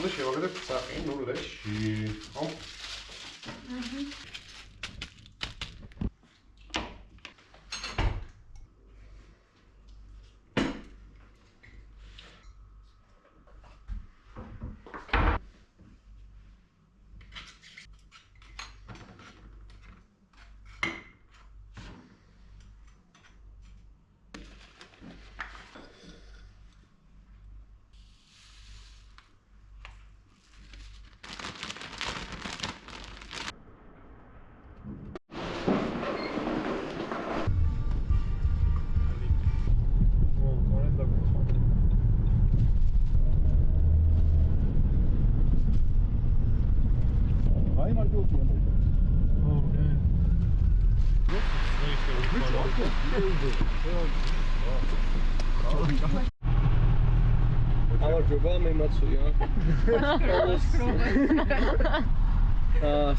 უნდა შევაგდებ საყინულეში, ხო? გამარჯობა, მე მაცუია.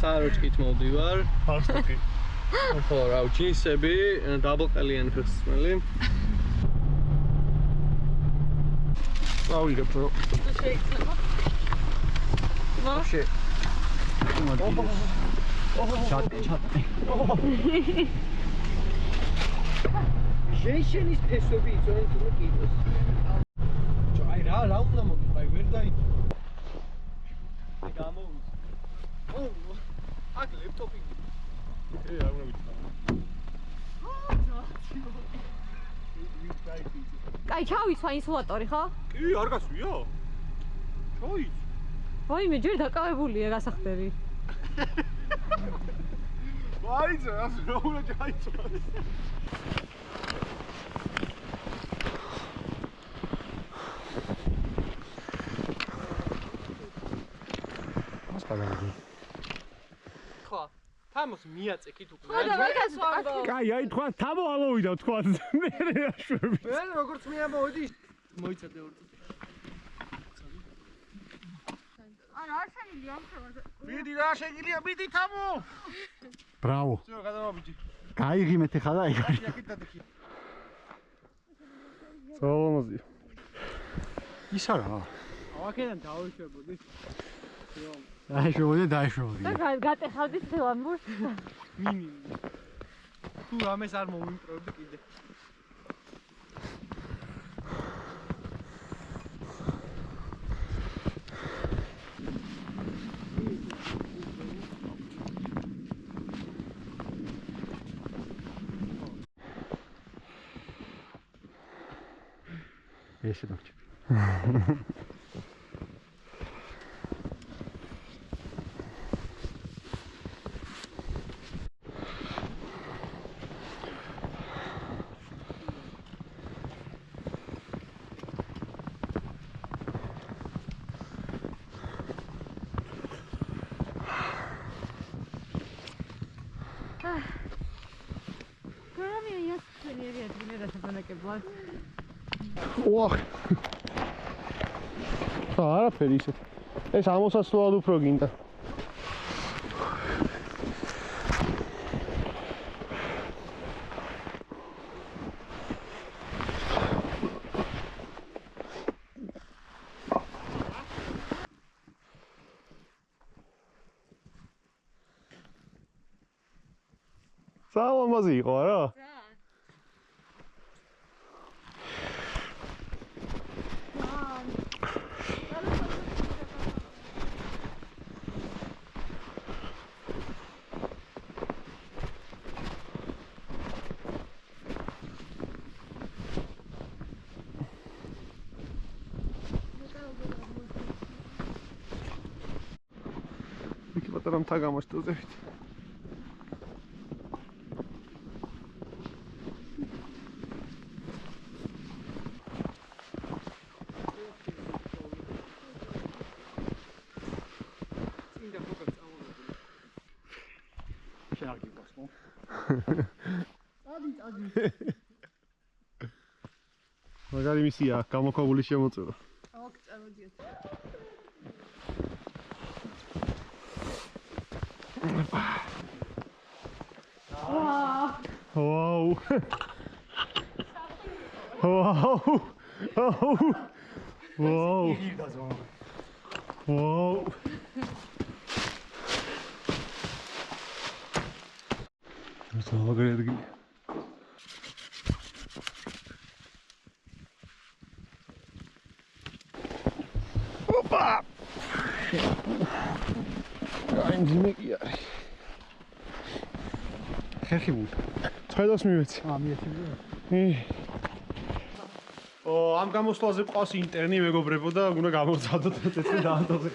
საეროჭკით მოვდივარ. ფასტოკი. ხო, რა, ჯინსები, დაბლკალიანი ფეხსაცმელი. წავიღებ რო. შეიძლება. ვაფშე. ჩატე. ჟეიშენის ფესვები იწვევენ თუნდაც კიდოს. აი რა უნდა მოგიყვა, აი ვერ დაიწვა. აი გამოვიდა. ო, აქ ლეპტოპი. რა უნდა ვიცი. კაი, ჩავისვა ინსულატორი, ხო? კი, არ გასვია? ჩაიც. ვაიმე, ჯერ დაკავებულია გასახდები. ვაიძე, რა უნდა ჩაიცვა. ხო, თამოს მიაწეკით უკვე. ხო და მაგას ვამბობ. კაი, აი თქვა თამო ამოვიდა თქვა მე რაშვები. მე როგორც მე ამოვიდი, მოიცადე ორ წუთი. არა, არ შეგიძლია ამხევაზე. მიდი რა შეგიძლია, მიდი თამო. ბრავო. ძო გადავაბიჯი. გაიღიმეთ ახლა და ეგ. აქეთ დადექი. სოლომოზი. ისა რა. აქედან დავიშვებოდი. დაიშვებოდი, დაიშვებოდი. და გატეხავდით ფილამბურს. მინიმუმ. თუ ამეს არ მომიმტროვდი კიდე. ესე დაგჭი. გრამია ისინი ადგილერა შეგანაკებლად. ოხ. არაფერი ისე. ეს ამოსასვლელად უფრო გინდა. სალამაზი იყო რა? იქ პატარა მთა გამოსტოზებით. მაგარი მისია გამოქვაბული შემოწევა. ოკ, წარმოდიეთ. Wow. Wow. Wow. Wow. Das war auch gerade. Opa! Ein Ding hier. ხერხი ვუ. ცხადავს მივეცი. მიეცი. ამ გამოსვლაზე ყავს ინტერნი მეგობრებო და უნდა გამოვცადოთ წეცი დაანტოზე.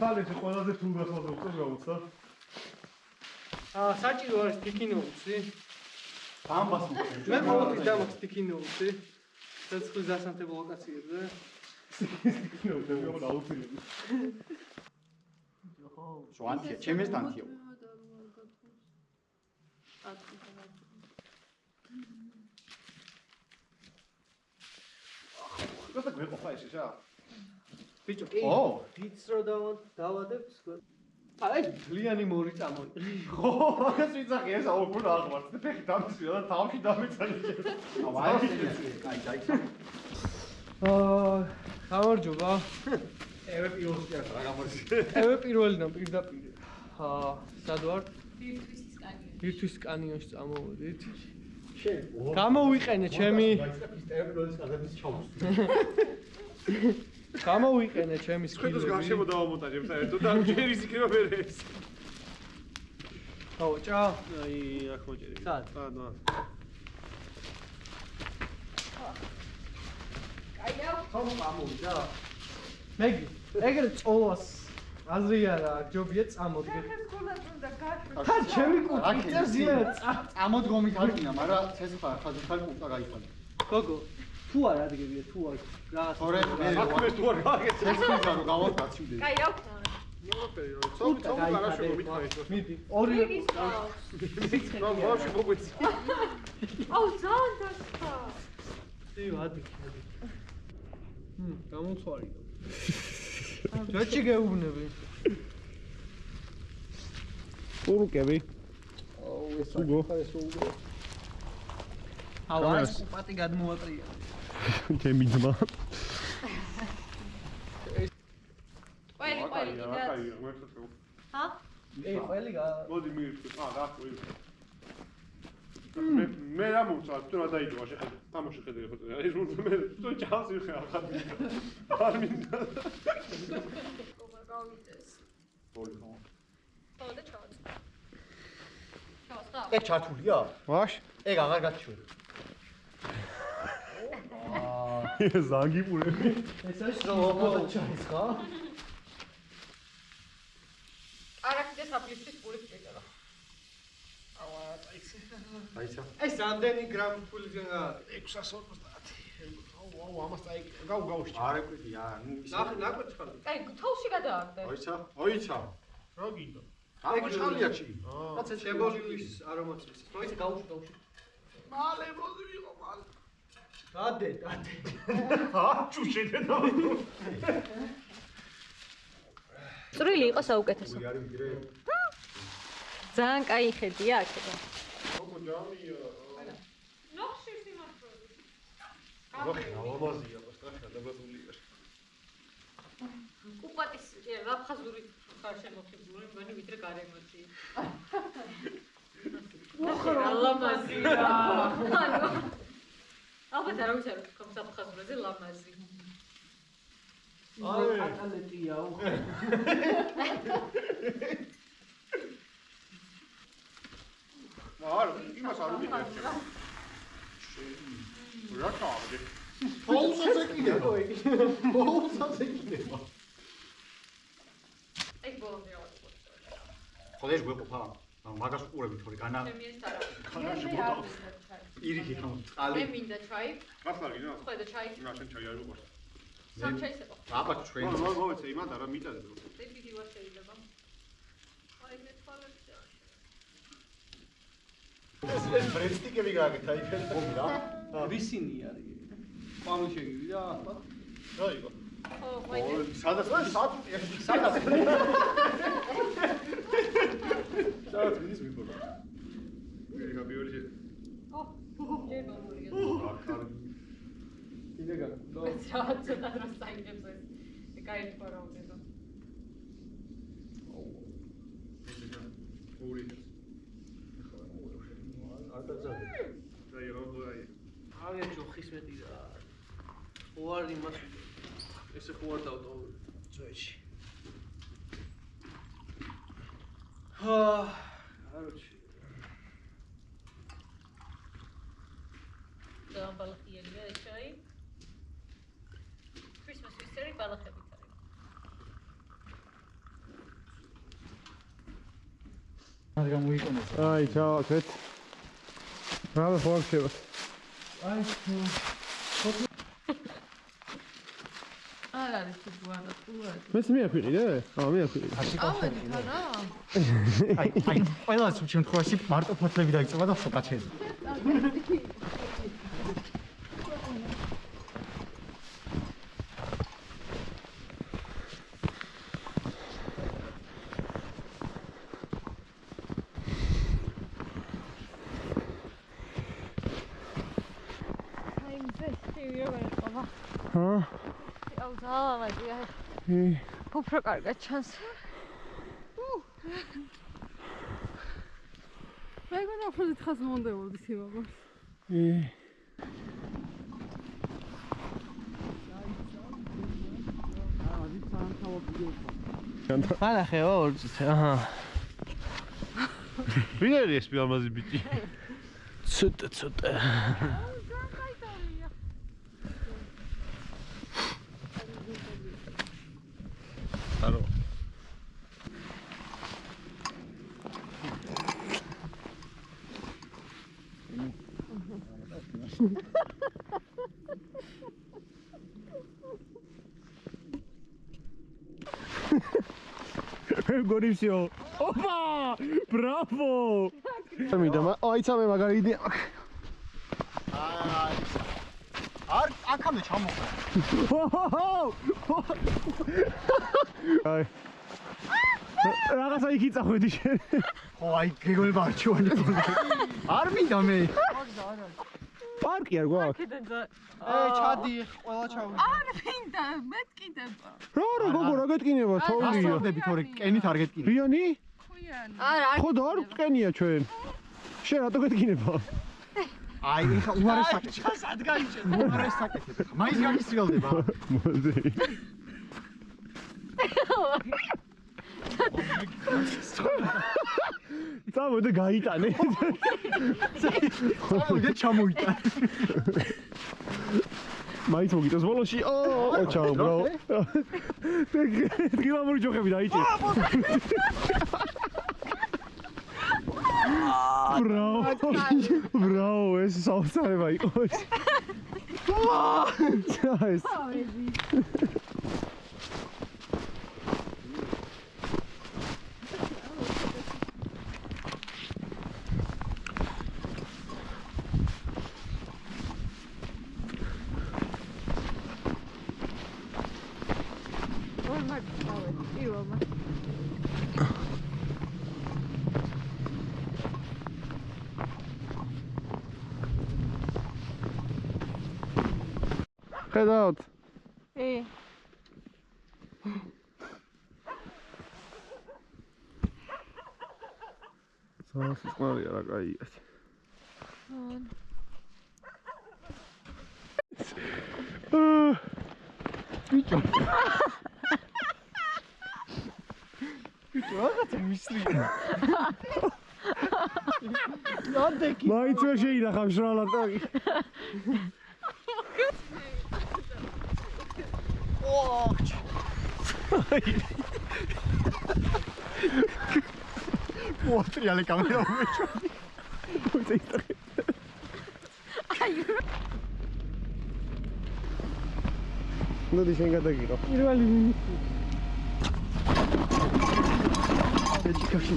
თალეთი ყველაზე თუნდაც მოძებნოს გამოცდა. საჭირო არის ტიქინოუსი. ამბას მე მოვიდა დამოც ტიქინოუსი. ცეცხლის დასანთებო ლოკაციებზე. ტიქინოუსი მე დაუფრინე. შოანთია, ჩემს დანთია. გასა გვეყოფა ეს რა? ბიჭო, ო, დიც რო დავადებთ სხვა. აი, ლიანი მორი წამოდი. ხო, ეს ვიცახი ეს აუგუნა აღმართ. ფეხი დამისვია და თავში დამეცალე. აი ეს კაი, დაიცა. გამარჯობა. ევე პირველი არ რა გამორჩი. ევე პირველიდან პირდაპირ. სად ვარ? ბირთვის კანიონი. ბირთვის კანიონში წამოვედით. შენ. გამოვიყენე ჩემი პირველი გადადის ჩაუს. გამოვიყენე ჩემი ხედოს სკილები. გარშემო დავამონტაჟებ საერთოდ და ჯერის იქნება მერე ეს. დავაჭა. აი, აქ მოჭერი. სად? და. კაია. ხომ გამოვიდა? მეგი, ეგრე წოლას აზრი არა, ჯობია წამოდგე. ეს გულად უნდა გაშვი. ხან ჩემი კუთხე წერზია წამოდგომით არკინა, მაგრამ ცეცხლა ხაზთან კუთხა გაიფანე. გოგო, თუ არ ადგებია, თუ არ რა. თორე მე საქმე თუ არ გააკეთე. ცეცხლისა რო გავაკაცივდე. კაი, აქვს. მოვაფერი რომ ცოტა გარაშემო მითხაისო. მიდი, ორივე ის ყავს. რა ბავშვი მოგვეცი. აუ, ძალიან დასხა. ადი. გამოცვარი. ჯაჭი გეუბნები. ურუკები. აუ, ეს უგო. ეს უგო. აუ, ეს კუპატი გადმოატრია. ჩემი ძმა. ყველი კიდაც. ჰა? ყველი მოდი მიირთვი. გააკვირ. მე რა მომწვა, თუ რა დაიჯო შეხედე. თამაში ხედე ხო. აი მე თუ ჩავს იხე ახლა. არ მინდა. კობა გავიდეს. ბოლი ხო? ხო და ჩავაც. ჩავაც და. ეგ ჩართულია? ვაშ. ეგ აღარ გაჩვენ. ზანგი პულები. ეს არის რობოტა ჩაის ხა? არაკიდე საფლისთვის პული შეჭერა. აუ, აიცი. დაიცა. ეს რამდენი გრამი ფულიდან გააკეთე? 650. აუ, ამას წაიკიდე. გავუშ. არ ეკვიტი, ნუ ისე. ნაკვეთ ხარ. კაი, თავში გადააგდე. ოიცა. რა გინდა? აღმოჩალია ჩი. კაცე შებოლილის არომატის. მოიცე გავუშვი. მალე მოდივიღო, მალე. დადე. აჩუ შედენა. წვრილი იყო საუკეთესო. გული არის ვიდრე. ძალიან კაი ხედია აქედან. ოკო ჯამია. ნოხში სიმართლე. ვახი, ავამაზია, სწრაფად დაბადულია. კუპატის აფხაზური ხარ შემოხიბლული, მგონი ვიდრე გარემოში. ლამაზია. ანუ ალბათ არ ვიცი რა თქმა უნდა აფხაზურზე ლამაზი. აი, ატალეტია უხე. არა, იმას არ ვიგებ. რა თავი? ფოუსას ეკიდება. ფოუსას ეკიდება. ეს ბოლომდე ავიღე. ხოდეშ გვეყოფა. მაგას უყურები თორე განა ჩემი ეს არა. ხანაში მე არ მინდა ჩაი. პირიქით რომ მე წყალი მინდა ჩაი. გასწარი რა? ხო და ჩაი. რა შენ ჩაი არ ვიყავს. სამ ჩაისება. აბა ჩვენ მოვეცე იმან და რა მიწაზე. ეს დიდი ვარ შეიძლება. აი მე თვალებში არ. ეს ბრესტიკები გააკეთა იქ ხომ რა? რისინი არის. პამი შეგივიდა ახლა. რა იყო? ხო, მაინც სადაც სადაც სადაც მიდის მიყოლა. ვიღა პირველი შე. ო, ჯერ მომურია. კიდე გაქვს. რაც ცოტა დროს საინტერესო ეს კაი ფორაუდება. აგე ჯოხის მეტი და ხوار იმას ესე ხوار დავტო წვეჩი. Короче. და ბალახიანია ეს ჩაი. Christmas mystery ბალახებით არის. აი, ჩავაკეთ. რა ხوارდება? აი, არ არის თუგვარა, თუგვარა. მეც მიაფიყიდე? მიაფიყიდე. ამედი ხარა? აი, ყველას შემთხვევაში მარტო ფოთლები დაიწება და ფოკაჩეზი. აუ ძალამაზია. უფრო კარგად ჩანს. მე გონა უფრო დიდხანს მომდებოდი სიმაღლე. ხანახე ორწით, აჰა. ვინ არის ეს პიამაზი ბიჭი? ცოტა. არო. გორიფსიო. ოპა! ბრავო! აი ცამე მაგარი იდეა. არ აქამდე ჩამოხდა. აი. რაღაცა იქ იწახვედი შენ. ხო, აი გეგონება არჩევანი გქონდა. არ მინდა მე. პარკი არ გვაქვს? ჩადი, ყველა ჩავიდა. არ მინდა, მეთკიდება. რა გოგო რა გეტკინება თოვლია? ასწორდები თორე კენით არ გეტკინე. რიანი? ხუიანი. ხო და არ გტკენია ჩვენ. შენ რატო გეტკინება? აი, ეხა უარეს საკეთე. სად გაიჭერ? უარეს საკეთე. მაინც გაგისრიალდება. მოდი. წამოდე გაიტანე. წამოდე ჩამოიტანე. მაინც მოგიტოს ბოლოში. ო, ჩაო, ბრავო. დღილამური ჯოხები დაიჭირე. Bravo, ეს საოცრება იყო ეს. ეს. ხედავთ. სიყვარულია რა კაია. ბიჭო. ბიჭო, რაღაცა მისლია. ნამდექი. მაინც ვერ შეინახავ შრალად. ოხ. მოტრიალე კამერა უმეჩო. მოდი შენ გადაგიღო. პირველი მინიტი. ეჭიქაში.